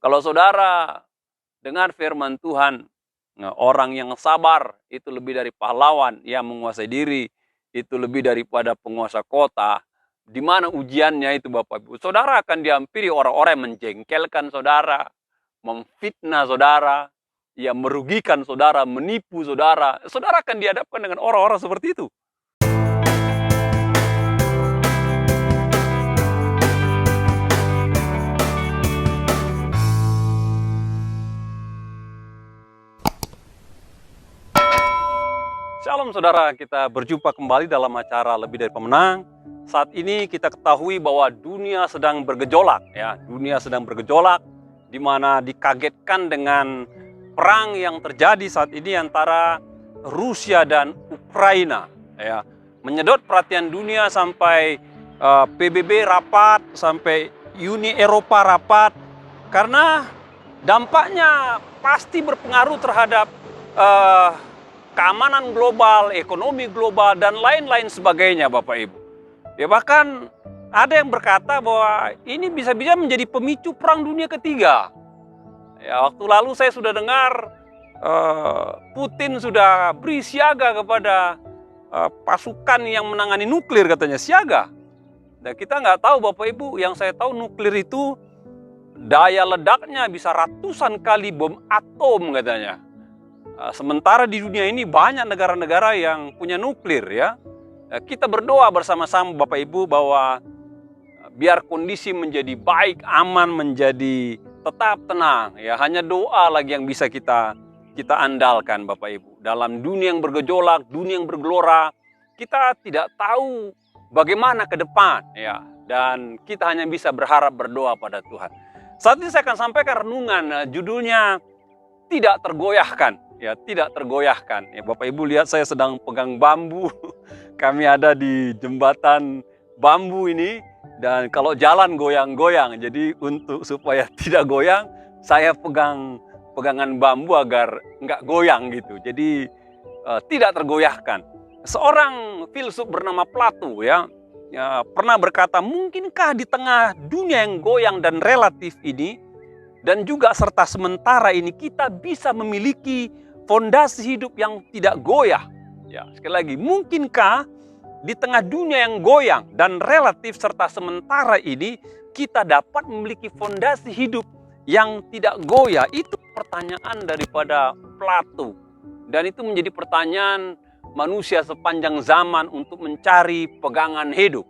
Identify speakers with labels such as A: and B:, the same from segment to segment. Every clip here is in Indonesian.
A: Kalau saudara dengar firman Tuhan, nah, orang yang sabar itu lebih dari pahlawan yang menguasai diri, itu lebih daripada penguasa kota. Di mana ujiannya itu Bapak Ibu? Saudara akan dihampiri orang-orang yang menjengkelkan saudara, memfitnah saudara, yang merugikan saudara, menipu saudara. Saudara akan dihadapkan dengan orang-orang seperti itu. Shalom saudara, kita berjumpa kembali dalam acara Lebih Dari Pemenang. Saat ini kita ketahui bahwa dunia sedang bergejolak, ya. Dunia sedang bergejolak, di mana dikagetkan dengan perang yang terjadi saat ini antara Rusia dan Ukraina, ya. Menyedot perhatian dunia sampai PBB rapat, sampai Uni Eropa rapat, karena dampaknya pasti berpengaruh terhadap keamanan global, ekonomi global, dan lain-lain sebagainya Bapak Ibu. Ya bahkan ada yang berkata bahwa ini bisa-bisa menjadi pemicu perang dunia ketiga. Ya, waktu lalu saya sudah dengar Putin sudah beri siaga kepada pasukan yang menangani nuklir, katanya siaga. Dan kita nggak tahu Bapak Ibu, yang saya tahu nuklir itu daya ledaknya bisa ratusan kali bom atom katanya. Sementara di dunia ini banyak negara-negara yang punya nuklir, ya. Kita berdoa bersama-sama Bapak Ibu bahwa biar kondisi menjadi baik, aman, menjadi tetap tenang, ya. Hanya doa lagi yang bisa kita andalkan Bapak Ibu. Dalam dunia yang bergejolak, dunia yang bergelora, kita tidak tahu bagaimana ke depan, ya. Dan kita hanya bisa berharap berdoa pada Tuhan. Saat ini saya akan sampaikan renungan, judulnya tidak tergoyahkan. Ya, tidak tergoyahkan. Ya, Bapak Ibu lihat saya sedang pegang bambu. Kami ada di jembatan bambu ini, dan kalau jalan goyang-goyang. Jadi untuk supaya tidak goyang, saya pegangan bambu agar nggak goyang gitu. Jadi tidak tergoyahkan. Seorang filsuf bernama Plato, ya, pernah berkata, mungkinkah di tengah dunia yang goyang dan relatif ini, dan juga serta sementara ini, kita bisa memiliki fondasi hidup yang tidak goyah. Ya, sekali lagi, mungkinkah di tengah dunia yang goyang dan relatif serta sementara ini kita dapat memiliki fondasi hidup yang tidak goyah? Itu pertanyaan daripada Plato. Dan itu menjadi pertanyaan manusia sepanjang zaman untuk mencari pegangan hidup.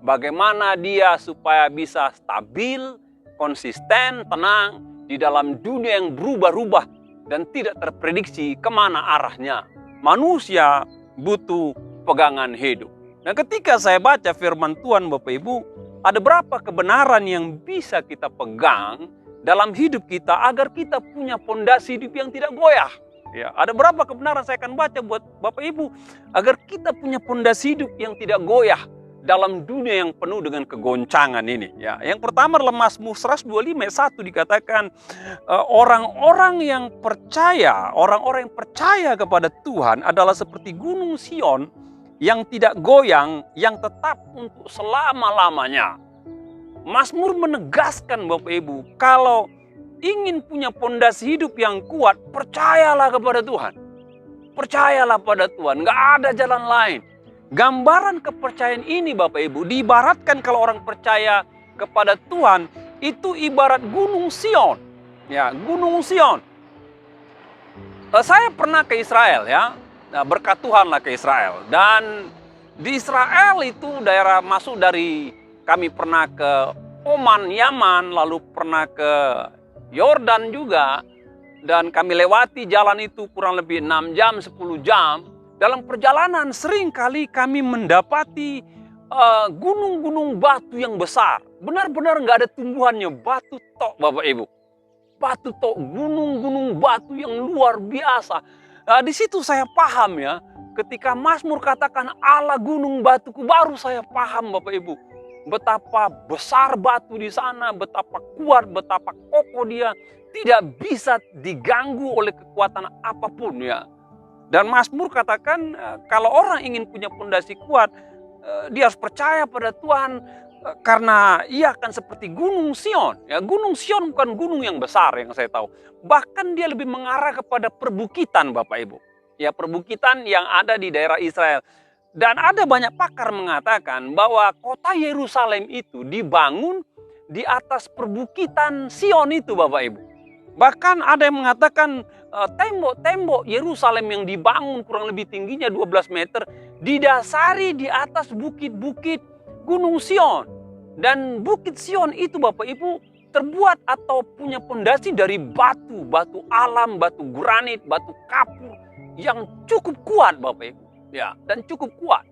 A: Bagaimana dia supaya bisa stabil, konsisten, tenang di dalam dunia yang berubah-ubah dan tidak terprediksi kemana arahnya. Manusia butuh pegangan hidup. Nah, ketika saya baca firman Tuhan Bapak Ibu, ada berapa kebenaran yang bisa kita pegang dalam hidup kita agar kita punya fondasi hidup yang tidak goyah. Ya, ada berapa kebenaran saya akan baca buat Bapak Ibu agar kita punya fondasi hidup yang tidak goyah dalam dunia yang penuh dengan kegoncangan ini, ya. Yang pertama adalah Mazmur 125 ayat 1 dikatakan orang-orang yang percaya kepada Tuhan adalah seperti gunung Sion yang tidak goyang, yang tetap untuk selama-lamanya. Mazmur menegaskan Bapak Ibu, kalau ingin punya fondasi hidup yang kuat, percayalah kepada Tuhan. Percayalah pada Tuhan, nggak ada jalan lain. Gambaran kepercayaan ini Bapak Ibu diibaratkan kalau orang percaya kepada Tuhan itu ibarat gunung Sion. Ya, gunung Sion. Saya pernah ke Israel, ya. Nah, berkat Tuhan lah ke Israel. Dan di Israel itu daerah masuk dari, kami pernah ke Oman, Yaman, lalu pernah ke Yordan juga. Dan kami lewati jalan itu kurang lebih 6 jam, 10 jam. Dalam perjalanan seringkali kami mendapati gunung-gunung batu yang besar. Benar-benar nggak ada tumbuhannya, batu tok Bapak Ibu. Batu tok, gunung-gunung batu yang luar biasa. Nah, di situ saya paham, ya, ketika Mazmur katakan Allah gunung batuku, baru saya paham Bapak Ibu. Betapa besar batu di sana, betapa kuat, betapa kokoh dia. Tidak bisa diganggu oleh kekuatan apapun, ya. Dan Mazmur katakan kalau orang ingin punya fondasi kuat, dia harus percaya pada Tuhan. karena ia akan seperti gunung Sion. Ya, gunung Sion bukan gunung yang besar yang saya tahu. Bahkan dia lebih mengarah kepada perbukitan Bapak Ibu. Ya, perbukitan yang ada di daerah Israel. Dan ada banyak pakar mengatakan bahwa kota Yerusalem itu dibangun di atas perbukitan Sion itu Bapak Ibu. Bahkan ada yang mengatakan tembok-tembok Yerusalem yang dibangun kurang lebih tingginya 12 meter didasari di atas bukit-bukit Gunung Sion. Dan bukit Sion itu Bapak Ibu terbuat atau punya pondasi dari batu, batu alam, batu granit, batu kapur yang cukup kuat Bapak Ibu. Ya, dan cukup kuat.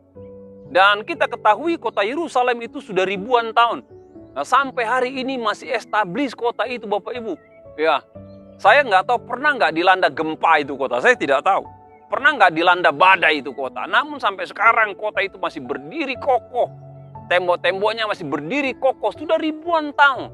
A: Dan kita ketahui kota Yerusalem itu sudah ribuan tahun. Nah, sampai hari ini masih establis kota itu Bapak Ibu. Ya, saya nggak tahu pernah nggak dilanda gempa itu kota. Saya tidak tahu. Pernah nggak dilanda badai itu kota. Namun sampai sekarang kota itu masih berdiri kokoh. Tembok-temboknya masih berdiri kokoh sudah ribuan tahun.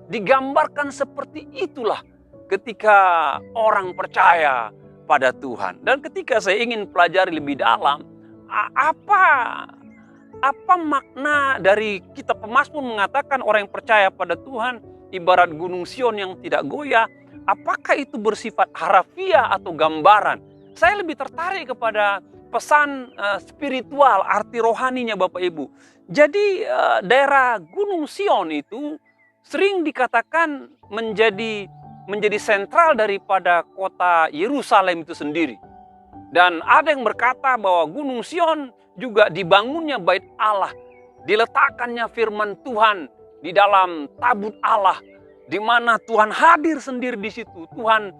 A: Digambarkan seperti itulah ketika orang percaya pada Tuhan. Dan ketika saya ingin pelajari lebih dalam, apa makna dari kitab Pemazmur mengatakan orang yang percaya pada Tuhan ibarat gunung Sion yang tidak goyah. Apakah itu bersifat harafiah atau gambaran? Saya lebih tertarik kepada pesan spiritual, arti rohaninya Bapak Ibu. Jadi daerah Gunung Sion itu sering dikatakan menjadi sentral daripada kota Yerusalem itu sendiri. Dan ada yang berkata bahwa Gunung Sion juga dibangunnya bait Allah, diletakkannya firman Tuhan di dalam tabut Allah, di mana Tuhan hadir sendiri di situ. Tuhan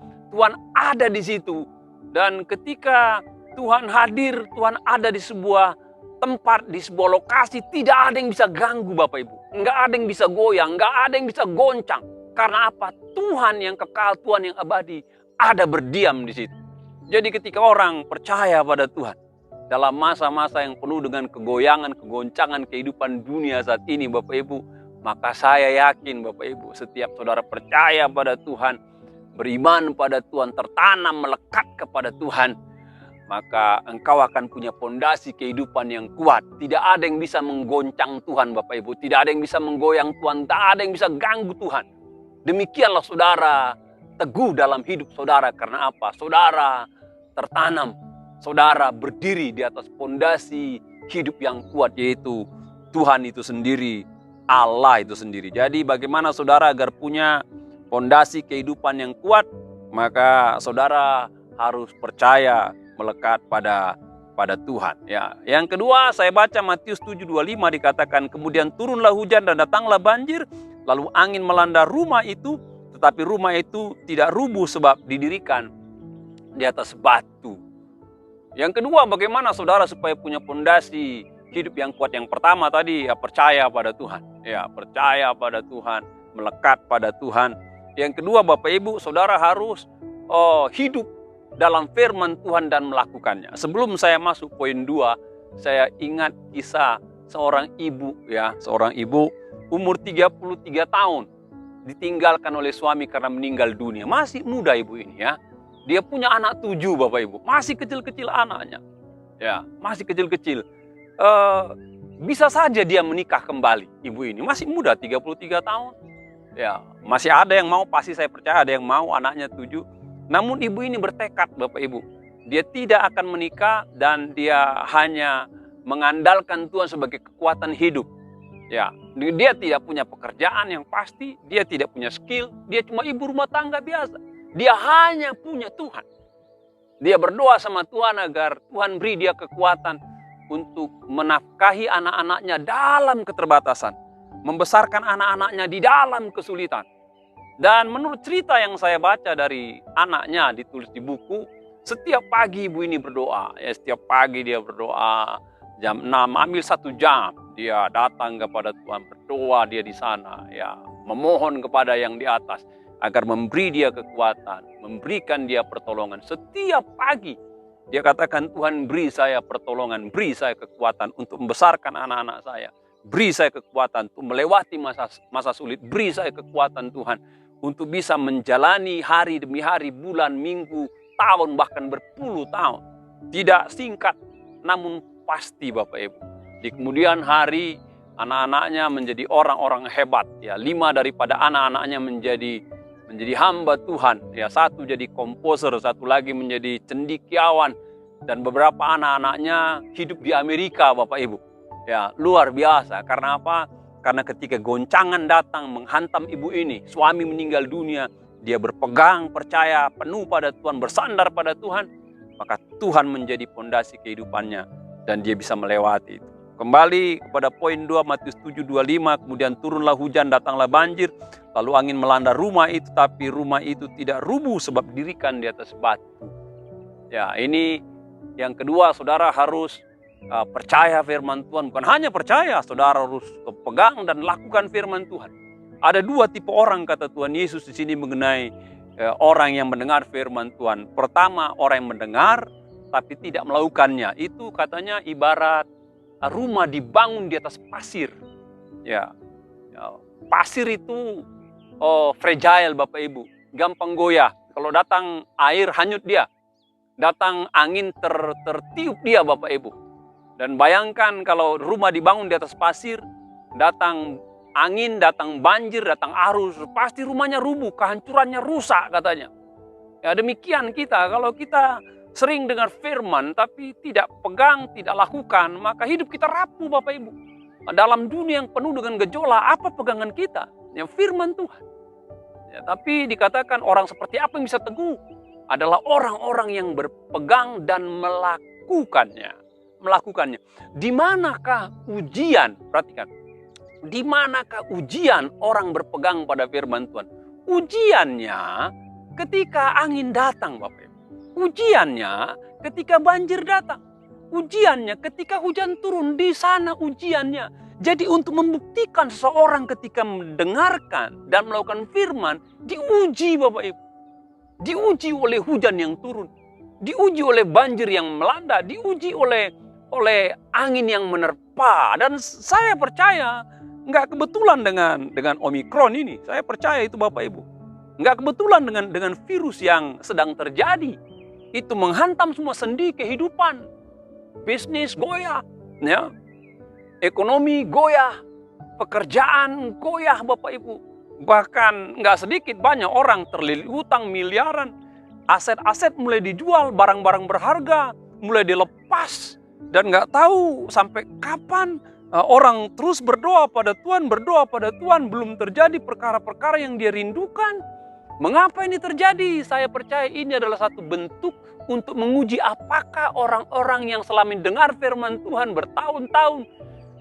A: ada di situ. Dan ketika Tuhan hadir, Tuhan ada di sebuah tempat, di sebuah lokasi, tidak ada yang bisa ganggu Bapak Ibu. Enggak ada yang bisa goyang, enggak ada yang bisa goncang. Karena apa? Tuhan yang kekal, Tuhan yang abadi ada berdiam di situ. Jadi ketika orang percaya pada Tuhan, dalam masa-masa yang penuh dengan kegoyangan, kegoncangan kehidupan dunia saat ini Bapak Ibu, maka saya yakin Bapak Ibu, setiap saudara percaya pada Tuhan, beriman pada Tuhan, tertanam melekat kepada Tuhan, maka engkau akan punya pondasi kehidupan yang kuat. Tidak ada yang bisa menggoncang Tuhan Bapak Ibu. Tidak ada yang bisa menggoyang Tuhan. Tak ada yang bisa ganggu Tuhan. Demikianlah saudara teguh dalam hidup saudara. Karena apa? Saudara tertanam. Saudara berdiri di atas pondasi hidup yang kuat. Yaitu Tuhan itu sendiri. Allah itu sendiri. Jadi bagaimana saudara agar punya pondasi kehidupan yang kuat? Maka saudara harus percaya melekat pada Tuhan. Ya. Yang kedua, saya baca Matius 7:25 dikatakan, kemudian turunlah hujan dan datanglah banjir, lalu angin melanda rumah itu, tetapi rumah itu tidak rubuh sebab didirikan di atas batu. Yang kedua, bagaimana saudara supaya punya pondasi hidup yang kuat? Yang pertama tadi, ya percaya pada Tuhan. Ya, percaya pada Tuhan, melekat pada Tuhan. Yang kedua, Bapak Ibu, saudara harus hidup dalam firman Tuhan dan melakukannya. Sebelum saya masuk poin 2, saya ingat kisah seorang ibu, ya, seorang ibu umur 33 tahun ditinggalkan oleh suami karena meninggal dunia. Masih muda ibu ini, ya. Dia punya anak 7 Bapak Ibu, masih kecil-kecil anaknya. Ya, masih kecil-kecil. Bisa saja dia menikah kembali, ibu ini masih muda 33 tahun. Ya, masih ada yang mau, pasti saya percaya ada yang mau, anaknya 7. Namun ibu ini bertekad Bapak Ibu, dia tidak akan menikah dan dia hanya mengandalkan Tuhan sebagai kekuatan hidup. Ya, dia tidak punya pekerjaan yang pasti, dia tidak punya skill, dia cuma ibu rumah tangga biasa. Dia hanya punya Tuhan. Dia berdoa sama Tuhan agar Tuhan beri dia kekuatan untuk menafkahi anak-anaknya dalam keterbatasan, membesarkan anak-anaknya di dalam kesulitan. Dan menurut cerita yang saya baca dari anaknya ditulis di buku, setiap pagi ibu ini berdoa. Ya, setiap pagi dia berdoa, jam 6, ambil 1 jam. Dia datang kepada Tuhan, berdoa dia di sana. Ya, memohon kepada yang di atas agar memberi dia kekuatan, memberikan dia pertolongan. Setiap pagi dia katakan, Tuhan beri saya pertolongan, beri saya kekuatan untuk membesarkan anak-anak saya. Beri saya kekuatan untuk melewati masa sulit, beri saya kekuatan Tuhan untuk bisa menjalani hari demi hari, bulan, minggu, tahun, bahkan berpuluh tahun. Tidak singkat, namun pasti Bapak Ibu. Di kemudian hari, anak-anaknya menjadi orang-orang hebat. Ya, 5 daripada anak-anaknya menjadi hamba Tuhan. Ya, 1 jadi komposer, 1 lagi menjadi cendekiawan, dan beberapa anak-anaknya hidup di Amerika, Bapak Ibu. Ya, luar biasa. Karena apa? Karena ketika goncangan datang menghantam ibu ini, suami meninggal dunia, dia berpegang, percaya penuh pada Tuhan, bersandar pada Tuhan, maka Tuhan menjadi pondasi kehidupannya dan dia bisa melewati itu. Kembali kepada poin 2 Matius 7:25, kemudian turunlah hujan, datanglah banjir, lalu angin melanda rumah itu, tapi rumah itu tidak rubuh sebab didirikan di atas batu. Ya, ini yang kedua, saudara harus percaya firman Tuhan. Bukan hanya percaya, saudara harus pegang dan lakukan firman Tuhan. Ada 2 tipe orang, kata Tuhan Yesus di sini mengenai orang yang mendengar firman Tuhan. Pertama, orang yang mendengar tapi tidak melakukannya. Itu katanya ibarat rumah dibangun di atas pasir. Ya, pasir itu fragile, Bapak Ibu, gampang goyah. Kalau datang air hanyut dia, datang angin tertiup dia, Bapak Ibu. Dan bayangkan kalau rumah dibangun di atas pasir, datang angin, datang banjir, datang arus, pasti rumahnya rubuh, kehancurannya rusak katanya. Ya, demikian kita, kalau kita sering dengar firman tapi tidak pegang, tidak lakukan, maka hidup kita rapuh, Bapak Ibu. Dalam dunia yang penuh dengan gejolak, apa pegangan kita? Ya, firman Tuhan. Ya, tapi dikatakan orang seperti apa yang bisa teguh? Adalah orang-orang yang berpegang dan melakukannya. Di manakah ujian? Perhatikan. Di manakah ujian orang berpegang pada firman Tuhan? Ujiannya ketika angin datang, Bapak Ibu. Ujiannya ketika banjir datang. Ujiannya ketika hujan turun, di sana ujiannya. Jadi untuk membuktikan seseorang ketika mendengarkan dan melakukan firman, diuji, Bapak Ibu. Diuji oleh hujan yang turun. Diuji oleh banjir yang melanda. Diuji oleh angin yang menerpa. Dan saya percaya nggak kebetulan dengan Omikron ini. Saya percaya itu, Bapak Ibu. Nggak kebetulan dengan virus yang sedang terjadi. Itu menghantam semua sendi kehidupan. Bisnis goyah, ya. Ekonomi goyah, pekerjaan goyah, Bapak Ibu. Bahkan nggak sedikit, banyak orang terlilit hutang miliaran. Aset-aset mulai dijual, barang-barang berharga mulai dilepas. Dan nggak tahu sampai kapan orang terus berdoa pada Tuhan, belum terjadi perkara-perkara yang dia rindukan. Mengapa ini terjadi? Saya percaya ini adalah satu bentuk untuk menguji apakah orang-orang yang selama ini dengar firman Tuhan bertahun-tahun,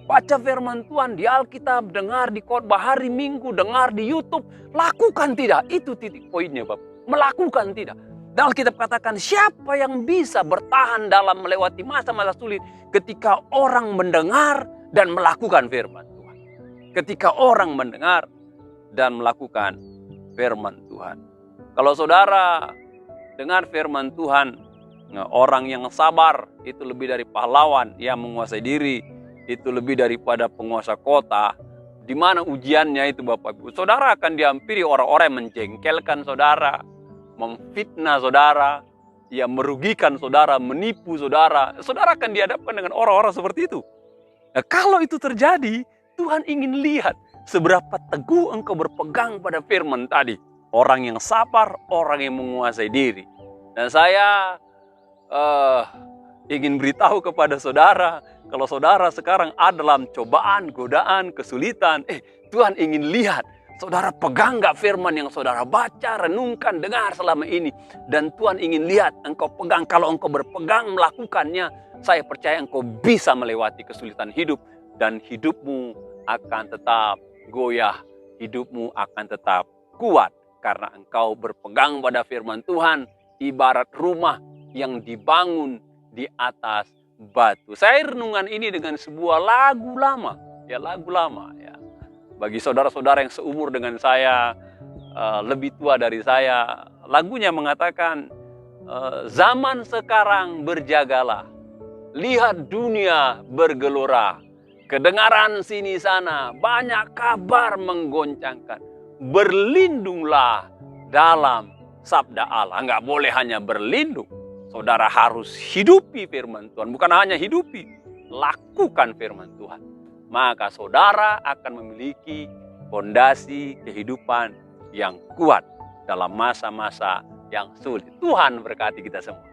A: baca firman Tuhan di Alkitab, dengar di khotbah hari Minggu, dengar di YouTube, lakukan tidak? Itu titik poinnya, Bapak. Melakukan tidak. Dan Alkitab katakan, siapa yang bisa bertahan dalam melewati masa-masa sulit ketika orang mendengar dan melakukan firman Tuhan. Ketika orang mendengar dan melakukan firman Tuhan. Kalau saudara dengar firman Tuhan, orang yang sabar itu lebih dari pahlawan yang menguasai diri, itu lebih daripada penguasa kota. Di mana ujiannya itu, Bapak Ibu? Saudara akan dihampiri orang-orang yang menjengkelkan saudara, memfitnah saudara, yang merugikan saudara, menipu saudara. Saudara akan dihadapkan dengan orang-orang seperti itu. Nah, kalau itu terjadi, Tuhan ingin lihat seberapa teguh engkau berpegang pada firman tadi. Orang yang sabar, orang yang menguasai diri. Dan saya ingin beritahu kepada saudara, kalau saudara sekarang ada dalam cobaan, godaan, kesulitan, Tuhan ingin lihat saudara pegang gak firman yang saudara baca, renungkan, dengar selama ini. Dan Tuhan ingin lihat engkau pegang. Kalau engkau berpegang melakukannya, saya percaya engkau bisa melewati kesulitan hidup. Dan hidupmu akan tetap goyah. Hidupmu akan tetap kuat. Karena engkau berpegang pada firman Tuhan. Ibarat rumah yang dibangun di atas batu. Saya renungan ini dengan sebuah lagu lama. Ya, lagu lama, ya. Bagi saudara-saudara yang seumur dengan saya, lebih tua dari saya, lagunya mengatakan, zaman sekarang berjagalah, lihat dunia bergelora, kedengaran sini sana, banyak kabar menggoncangkan, berlindunglah dalam sabda Allah. Enggak boleh hanya berlindung, saudara harus hidupi firman Tuhan. Bukan hanya hidupi, lakukan firman Tuhan. maka saudara akan memiliki fondasi kehidupan yang kuat dalam masa-masa yang sulit. Tuhan berkati kita semua.